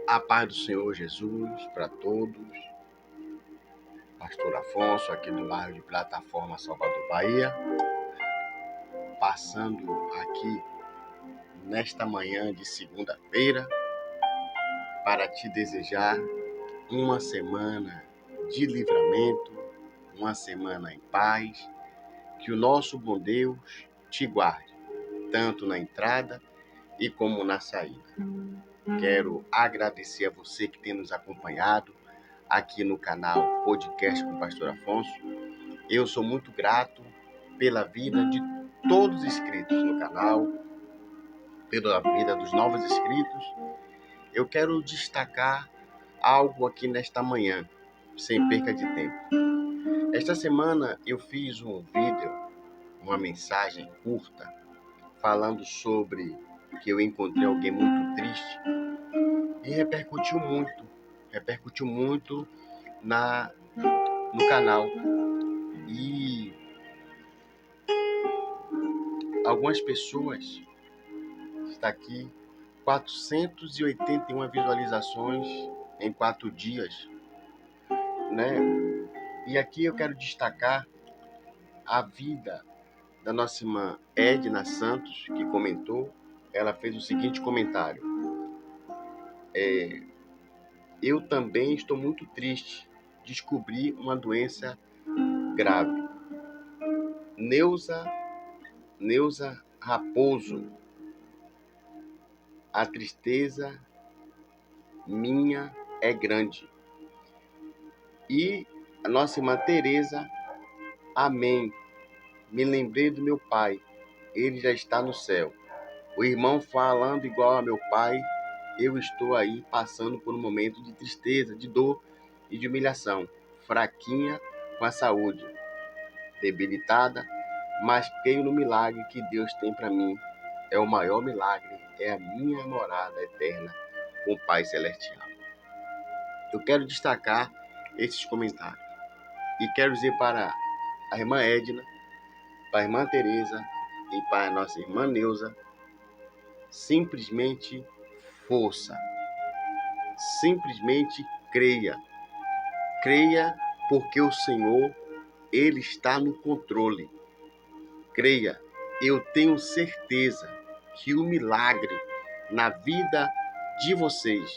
A paz do Senhor Jesus para todos. Pastor Afonso, aqui do bairro de Plataforma, Salvador, Bahia. Passando aqui nesta manhã de segunda-feira para te desejar uma semana de livramento, uma semana em paz. Que o nosso bom Deus te guarde, tanto na entrada e como na saída. Quero agradecer a você que tem nos acompanhado aqui no canal Podcast com o Pastor Afonso. Eu sou muito grato pela vida de todos os inscritos no canal, pela vida dos novos inscritos. Eu quero destacar algo aqui nesta manhã, sem perca de tempo. Esta semana eu fiz um vídeo, uma mensagem curta, falando sobre que eu encontrei alguém muito triste e repercutiu muito no canal. E algumas pessoas, está aqui, 481 visualizações em 4 dias, né? E aqui eu quero destacar a vida da nossa irmã Edna Santos, que comentou. Ela fez o seguinte comentário: eu também estou muito triste. Descobri uma doença grave. Neuza Raposo. A tristeza minha é grande. E a nossa irmã Tereza, amém. Me lembrei do meu pai. Ele já está no céu. O irmão falando igual a meu pai. Eu estou aí passando por um momento de tristeza, de dor e de humilhação. Fraquinha com a saúde, debilitada, mas creio no milagre que Deus tem para mim. É o maior milagre, é a minha morada eterna com o Pai Celestial. Eu quero destacar esses comentários e quero dizer para a irmã Edna, para a irmã Tereza e para a nossa irmã Neuza, simplesmente força. Simplesmente creia. Creia porque o Senhor, Ele está no controle. Creia, eu tenho certeza que o milagre na vida de vocês,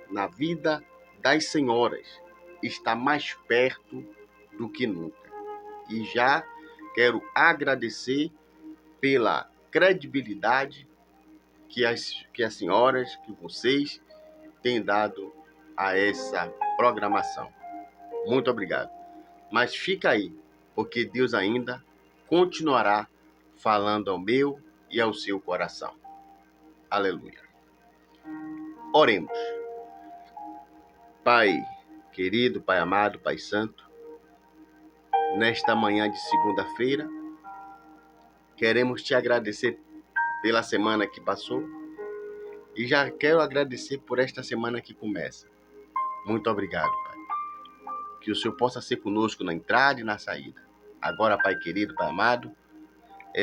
na vida das senhoras, está mais perto do que nunca. E já quero agradecer pela credibilidade que as senhoras, que vocês têm dado a essa programação. Muito obrigado. Mas fica aí, porque Deus ainda continuará falando ao meu e ao seu coração. Aleluia. Oremos. Pai querido, Pai amado, Pai santo, nesta manhã de segunda-feira, queremos te agradecer pela semana que passou e já quero agradecer por esta semana que começa. Muito obrigado, Pai. Que o Senhor possa ser conosco na entrada e na saída. Agora, Pai querido, Pai amado,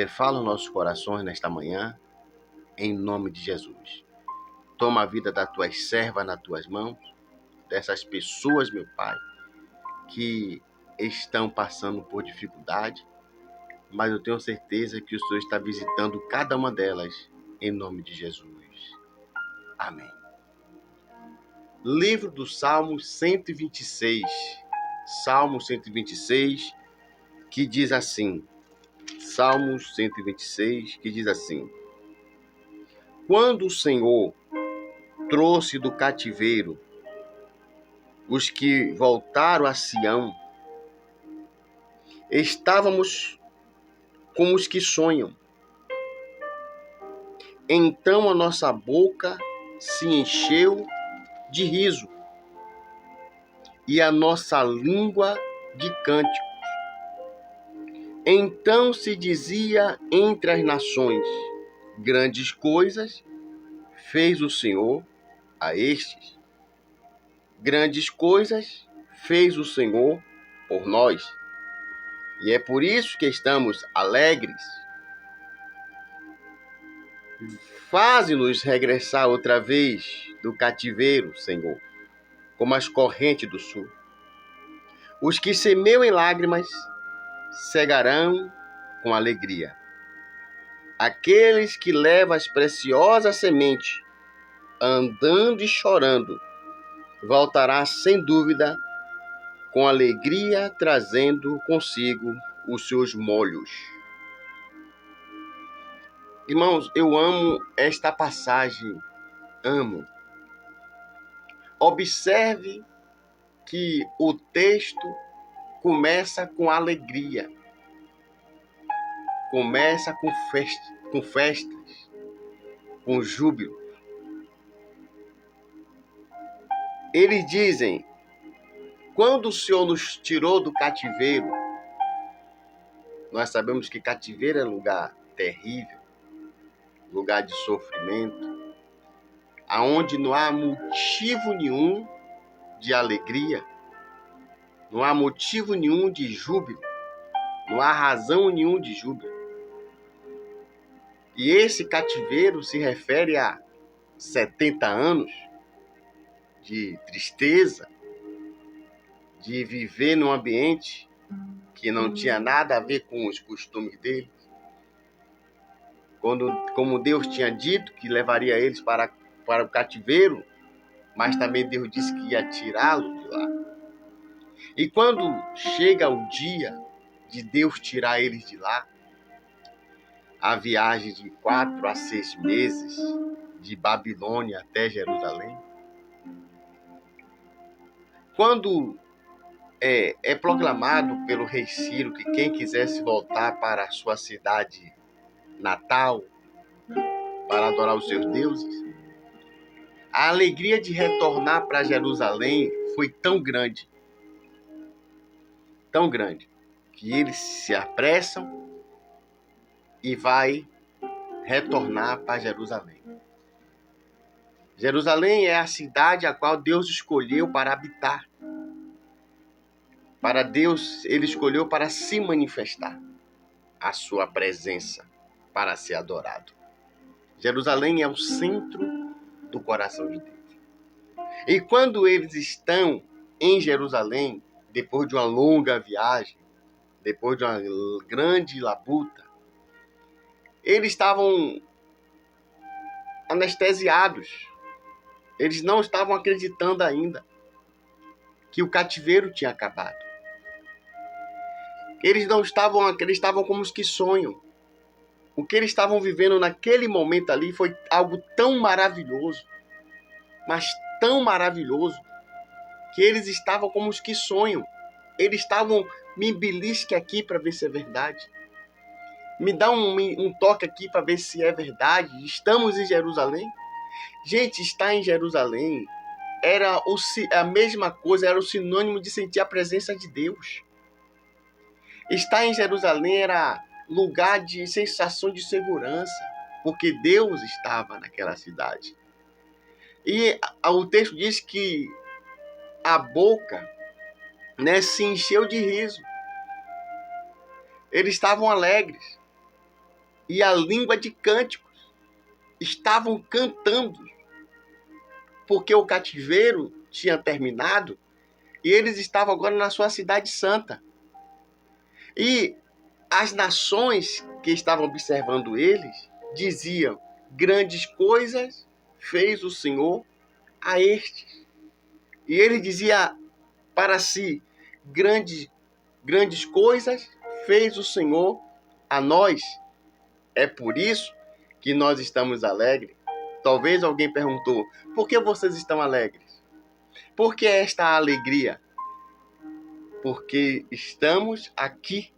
fala nos nossos corações nesta manhã, em nome de Jesus. Toma a vida das tuas servas nas tuas mãos, dessas pessoas, meu Pai, que estão passando por dificuldade, mas eu tenho certeza que o Senhor está visitando cada uma delas, em nome de Jesus. Amém. Livro do Salmo 126. Salmo 126, que diz assim. Salmo 126, que diz assim: quando o Senhor trouxe do cativeiro os que voltaram a Sião, estávamos como os que sonham. Então a nossa boca se encheu de riso e a nossa língua de cânticos. Então se dizia entre as nações: grandes coisas fez o Senhor a estes. Grandes coisas fez o Senhor por nós. E é por isso que estamos alegres. Faze-nos regressar outra vez do cativeiro, Senhor, como as correntes do sul. Os que semeiam em lágrimas cegarão com alegria. Aqueles que levam as preciosas sementes, andando e chorando, voltará sem dúvida com alegria, trazendo consigo os seus molhos. Irmãos, eu amo esta passagem, amo. Observe que o texto começa com alegria, começa com festas, com júbilo. Eles dizem, quando o Senhor nos tirou do cativeiro, nós sabemos que cativeiro é lugar terrível, lugar de sofrimento, aonde não há motivo nenhum de alegria, não há motivo nenhum de júbilo, não há razão nenhum de júbilo. E esse cativeiro se refere a 70 anos de tristeza, de viver num ambiente que não tinha nada a ver com os costumes deles. Como Deus tinha dito que levaria eles para o cativeiro, mas também Deus disse que ia tirá-los de lá. E quando chega o dia de Deus tirar eles de lá, a viagem de 4 a 6 meses de Babilônia até Jerusalém, quando é proclamado pelo rei Ciro que quem quisesse voltar para a sua cidade natal para adorar os seus deuses, a alegria de retornar para Jerusalém foi tão grande, que eles se apressam e vai retornar para Jerusalém. Jerusalém é a cidade a qual Deus escolheu para habitar. Para Deus, ele escolheu para se manifestar a sua presença, para ser adorado. Jerusalém é o centro do coração de Deus. E quando eles estão em Jerusalém, depois de uma longa viagem, depois de uma grande labuta, eles estavam anestesiados. Eles não estavam acreditando ainda que o cativeiro tinha acabado. Eles estavam como os que sonham. O que eles estavam vivendo naquele momento ali foi algo tão maravilhoso, mas tão maravilhoso, que eles estavam como os que sonham. Eles estavam, me belisque aqui para ver se é verdade. Me dá um toque aqui para ver se é verdade. Estamos em Jerusalém? Gente, estar em Jerusalém era a mesma coisa, era o sinônimo de sentir a presença de Deus. Estar em Jerusalém era lugar de sensação de segurança, porque Deus estava naquela cidade. E o texto diz que a boca, se encheu de riso. Eles estavam alegres. E a língua de cânticos estavam cantando, porque o cativeiro tinha terminado e eles estavam agora na sua cidade santa. E as nações que estavam observando eles diziam: grandes coisas fez o Senhor a estes. E ele dizia para si: grandes coisas fez o Senhor a nós. É por isso que nós estamos alegres. Talvez alguém perguntou: por que vocês estão alegres? Por que esta alegria? Porque estamos aqui.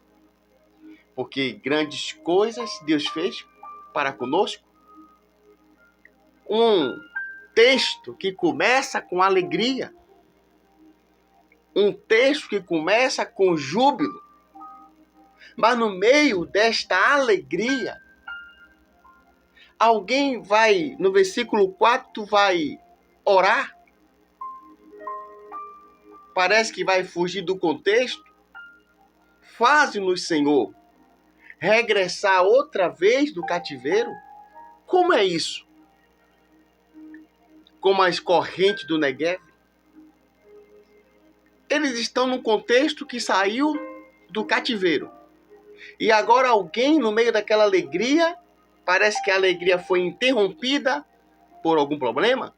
Porque grandes coisas Deus fez para conosco. Um texto que começa com alegria. Um texto que começa com júbilo. Mas no meio desta alegria, alguém vai, no versículo 4, vai orar. Parece que vai fugir do contexto. Faze-nos, Senhor, regressar outra vez do cativeiro. Como é isso? como as correntes do Negev. Eles estão num contexto que saiu do cativeiro. E agora alguém, no meio daquela alegria, parece que a alegria foi interrompida por algum problema.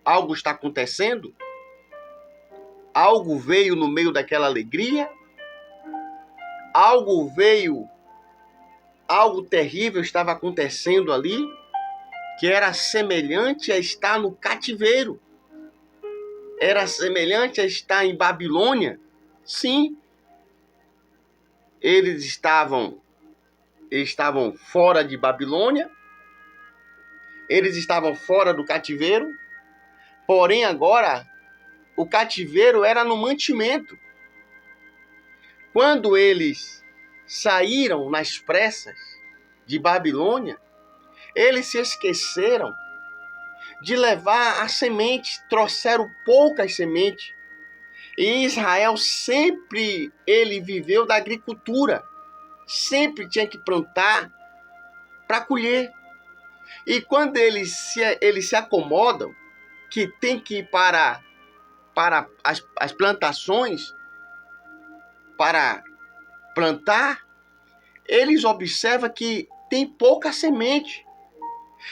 Algo está acontecendo. Algo veio no meio daquela alegria. Algo terrível estava acontecendo ali, que era semelhante a estar no cativeiro. Era semelhante a estar em Babilônia. Sim, eles estavam fora de Babilônia, eles estavam fora do cativeiro, porém agora o cativeiro era no mantimento. Quando eles saíram nas pressas de Babilônia, eles se esqueceram de levar a semente, trouxeram poucas sementes. E Israel sempre ele viveu da agricultura, sempre tinha que plantar para colher. E quando eles se acomodam, que tem que ir para as plantações, para plantar, eles observam que tem pouca semente.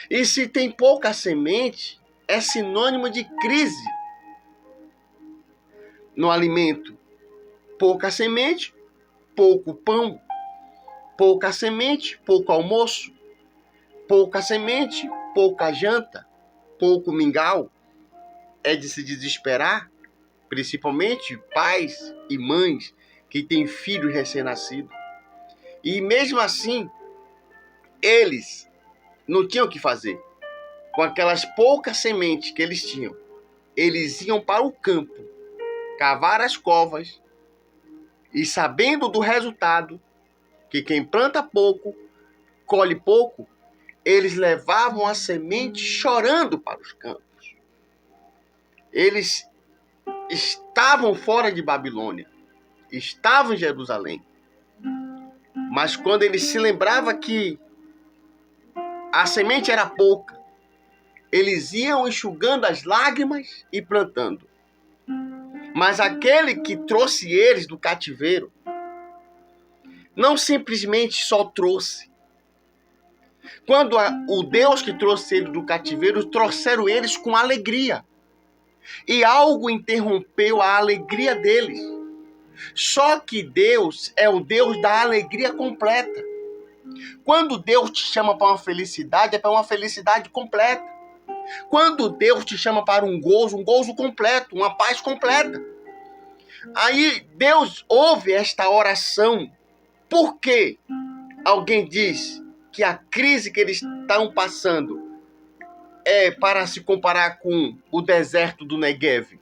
E se tem pouca semente, é sinônimo de crise no alimento. Pouca semente, pouco pão. Pouca semente, pouco almoço. Pouca semente, pouca janta. Pouco mingau. É de se desesperar, principalmente pais e mães que têm filhos recém-nascidos. E mesmo assim, eles não tinham o que fazer. Com aquelas poucas sementes que eles tinham, eles iam para o campo, cavar as covas, e sabendo do resultado, que quem planta pouco, colhe pouco, eles levavam a semente chorando para os campos. Eles estavam fora de Babilônia, estavam em Jerusalém. Mas quando eles se lembravam que a semente era pouca, eles iam enxugando as lágrimas e plantando. Mas aquele que trouxe eles do cativeiro, não simplesmente só trouxe. Quando o Deus que trouxe eles do cativeiro, trouxeram eles com alegria. E algo interrompeu a alegria deles. Só que Deus é o Deus da alegria completa. Quando Deus te chama para uma felicidade, é para uma felicidade completa. Quando Deus te chama para um gozo completo, uma paz completa. Aí Deus ouve esta oração. Por quê? Alguém diz que a crise que eles estão passando é para se comparar com o deserto do Negev.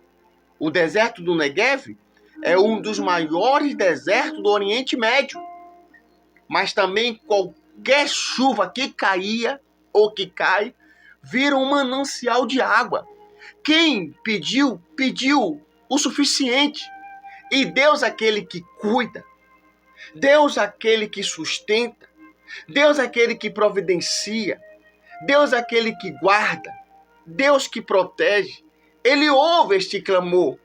O deserto do Negev é um dos maiores desertos do Oriente Médio. Mas também qualquer chuva que caía ou que cai, vira um manancial de água. Quem pediu, pediu o suficiente. E Deus é aquele que cuida. Deus é aquele que sustenta. Deus é aquele que providencia. Deus é aquele que guarda. Deus que protege. Ele ouve este clamor.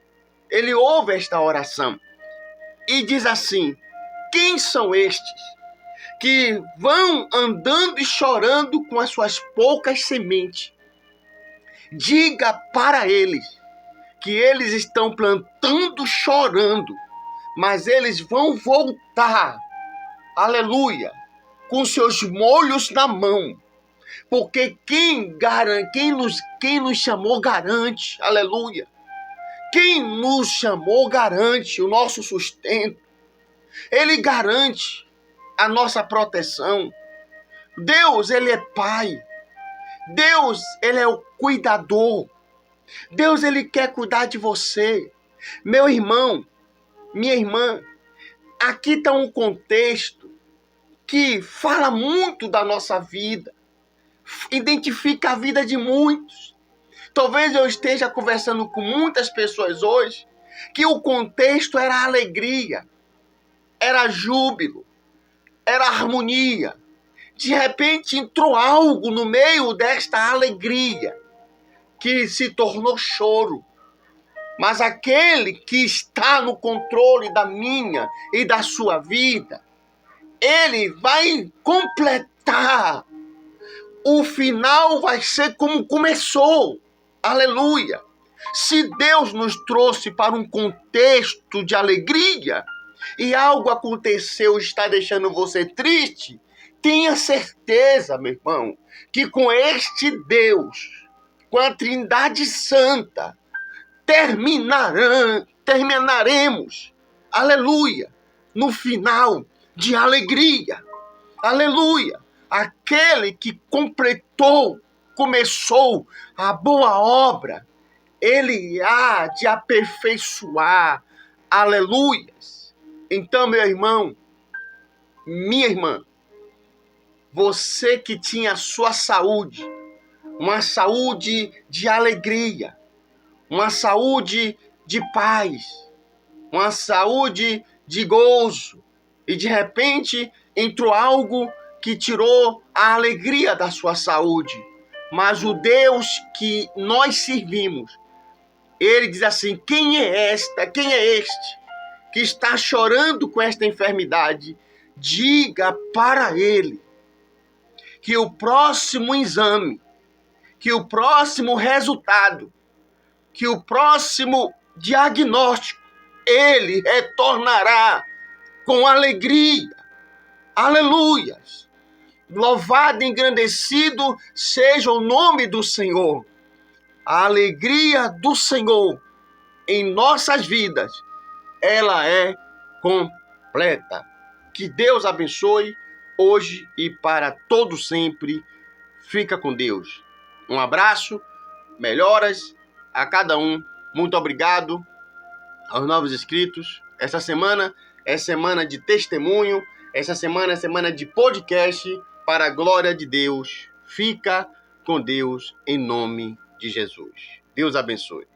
Ele ouve esta oração. E diz assim: quem são estes que vão andando e chorando com as suas poucas sementes? Diga para eles que eles estão plantando chorando, mas eles vão voltar, aleluia, com seus molhos na mão, porque quem nos chamou garante, aleluia, quem nos chamou garante o nosso sustento, ele garante a nossa proteção. Deus, ele é Pai. Deus, ele é o cuidador. Deus, ele quer cuidar de você. Meu irmão, minha irmã, aqui está um contexto que fala muito da nossa vida. Identifica a vida de muitos. Talvez eu esteja conversando com muitas pessoas hoje que o contexto era alegria, era júbilo, era harmonia. De repente entrou algo no meio desta alegria que se tornou choro. Mas aquele que está no controle da minha e da sua vida, ele vai completar. O final vai ser como começou. Aleluia! Se Deus nos trouxe para um contexto de alegria e algo aconteceu e está deixando você triste, tenha certeza, meu irmão, que com este Deus, com a Trindade Santa, terminaremos, aleluia, no final de alegria. Aleluia! Aquele que começou a boa obra, ele há de aperfeiçoar. Aleluias! Então, meu irmão, minha irmã, você que tinha a sua saúde, uma saúde de alegria, uma saúde de paz, uma saúde de gozo, e de repente entrou algo que tirou a alegria da sua saúde. Mas o Deus que nós servimos, ele diz assim: quem é este que está chorando com esta enfermidade? Diga para ele que o próximo exame, que o próximo resultado, que o próximo diagnóstico, ele retornará com alegria. Aleluias! Louvado e engrandecido seja o nome do Senhor. A alegria do Senhor em nossas vidas, ela é completa. Que Deus abençoe hoje e para todo sempre. Fica com Deus. Um abraço, melhoras a cada um. Muito obrigado aos novos inscritos. Essa semana é semana de testemunho. Essa semana é semana de podcast para a glória de Deus. Fica com Deus em nome de Jesus. Deus abençoe.